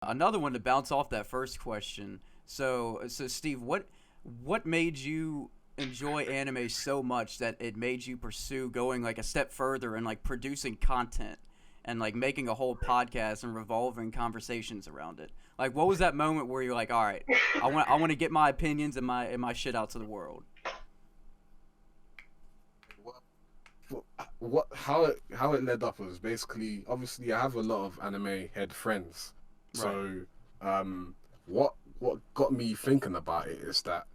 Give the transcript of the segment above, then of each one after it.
another one to bounce off that first question. So Steve, what made you enjoy anime so much that it made you pursue going like a step further and like producing content and like making a whole podcast and revolving conversations around it? Like, what was that moment where you're like, all right, I want to get my opinions and my shit out to the world? How it led up was basically, obviously I have a lot of anime head friends, so what got me thinking about it is that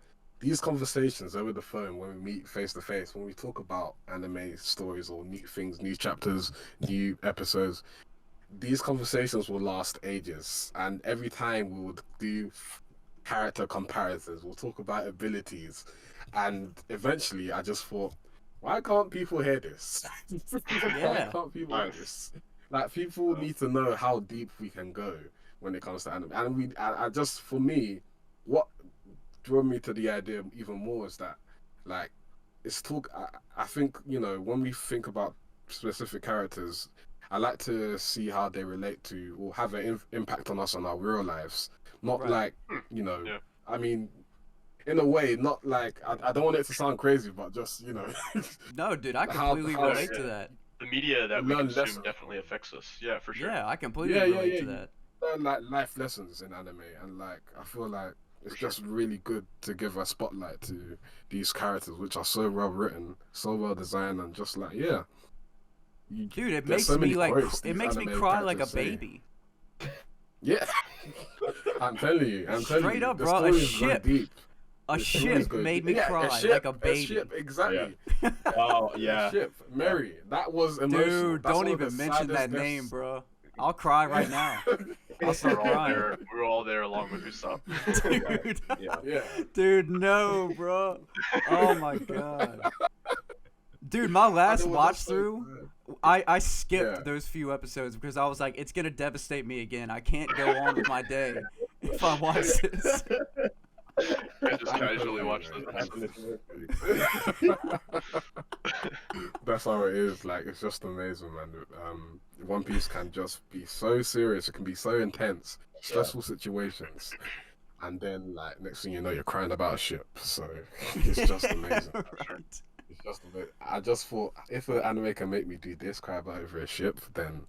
these conversations over the phone, when we meet face to face, when we talk about anime stories or new things, new chapters, new episodes, these conversations will last ages, and every time we would do character comparisons, we'll talk about abilities, and eventually I just thought, why can't people hear this? Why can't people hear this? Like, people need to know how deep we can go when it comes to anime. And I just, for me, what drew me to the idea even more is that, like, it's talk. I think, you know, when we think about specific characters, I like to see how they relate to or have an impact on us on our real lives. Not like, you know, I mean, in a way, not like, I don't want it to sound crazy, but just, you know. No, dude, I completely relate to that. The media that we consume definitely affects us. Yeah, for sure. Yeah, I completely relate to that. Learn like life lessons in anime, and like I feel like it's just really good to give a spotlight to these characters, which are so well written, so well designed, and just like dude, it makes me like cry like a baby. Yeah, I'm telling you, straight up, bro. A ship made me cry like a baby. A ship, exactly. Yeah. Oh yeah. A ship, Mary. That was emotional. Dude, don't even mention that name, bro. I'll cry right now. I'll start crying. We were all there along with Usopp. Dude. Dude, no, bro. Oh my god. Dude, my last watch through, I skipped those few episodes because I was like, it's gonna devastate me again. I can't go on with my day if I watch this. I just casually watch this. That's how it is. Like, it's just amazing, man. One Piece can just be so serious. It can be so intense, stressful situations, and then like next thing you know, you're crying about a ship. So it's just amazing. Right. It's just amazing. I just thought, if an anime can make me do this, cry about over a ship, then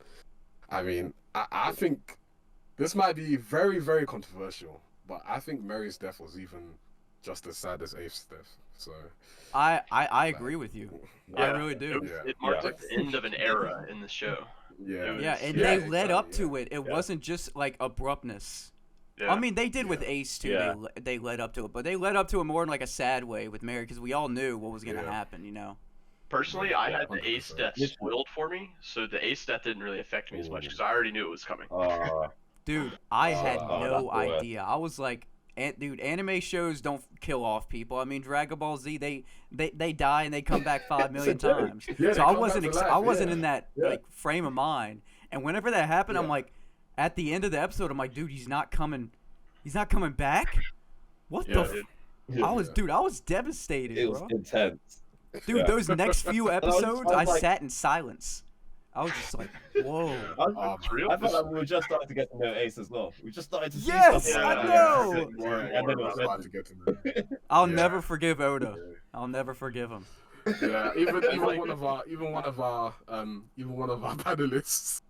I mean, I think this might be very, very controversial. But I think Mary's death was even just as sad as Abe's death. So I agree with you. I really do. It marked like the end of an era in the show. Yeah, and they led up to it. It wasn't just like abruptness. Yeah. I mean, they did with Ace too. Yeah. They led up to it, but they led up to it more in like a sad way with Mary because we all knew what was gonna happen. You know. Personally, I had the Ace death spoiled for me, so the Ace death didn't really affect me as much because I already knew it was coming. Dude, I had no idea. I was like, dude, anime shows don't kill off people. I mean, Dragon Ball Z, they die and they come back 5 million times. So I wasn't in that like frame of mind. And whenever that happened, I'm like, at the end of the episode, I'm like, dude, he's not coming back. What the? I was devastated. It was intense. Dude, those next few episodes, I sat in silence. I was just like, whoa. I felt like we were just starting to get to know Ace as well. We just started to see stuff. I know. I'll never forgive Oda. I'll never forgive him. Yeah, even one of our panelists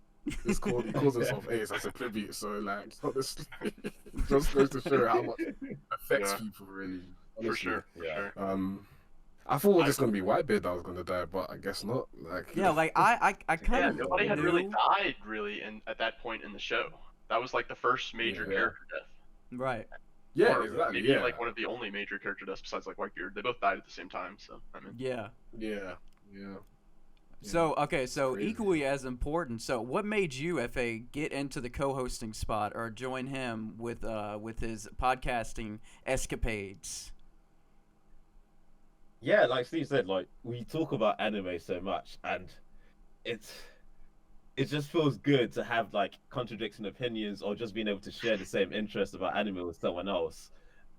he calls himself Ace as a tribute. So like, honestly, it just goes to show how much it affects people, really. Honestly. For sure. I thought it was just gonna be Whitebeard that was gonna die, but I guess not. Like, like I kind of nobody had really died at that point in the show. That was like the first major character death. Right. Yeah, exactly. Maybe like one of the only major character deaths besides like Whitebeard. They both died at the same time, so I mean. Yeah. So equally as important. So what made you, FA, get into the co-hosting spot or join him with his podcasting escapades? Yeah, like Steve said, like we talk about anime so much, and it just feels good to have like contradicting opinions or just being able to share the same interest about anime with someone else,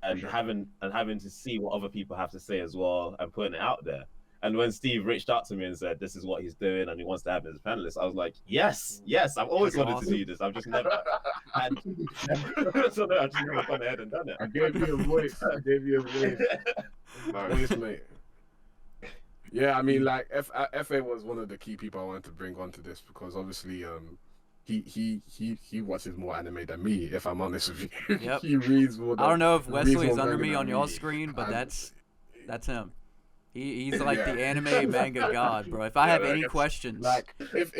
and having to see what other people have to say as well and putting it out there. And when Steve reached out to me and said this is what he's doing and he wants to have him as a panelist, I was like, yes, I've always That's wanted awesome. to do this. I've just never had. So no, I've just never gone ahead and done it. I gave you a voice. Voice, mate. Yeah, I mean, like FA was one of the key people I wanted to bring onto this because obviously, he watches more anime than me. If I'm honest with you, Yep. He reads more. I don't know if Wesley's more under manga me than on your me. screen, but And- that's him. He's like Yeah. the anime manga god, bro. If I have I any guess, questions, Like if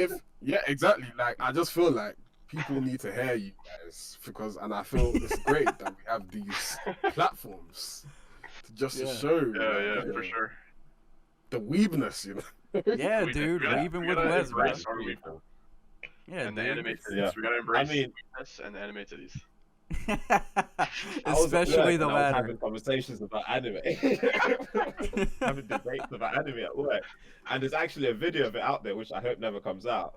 yeah, exactly. Like I just feel like people need to hear you guys and I feel it's great that we have these platforms to show Yeah, for sure. the weebness, you know. yeah, We dude, gotta- even we with gotta Wes, embrace bro. our weakness. Yeah, And the dude. anime titties. Yeah. We gotta embrace I mean- weakness and the anime titties. I was at Especially work the and I was latter. having conversations about anime, having debates about anime at work, and there's actually a video of it out there which I hope never comes out.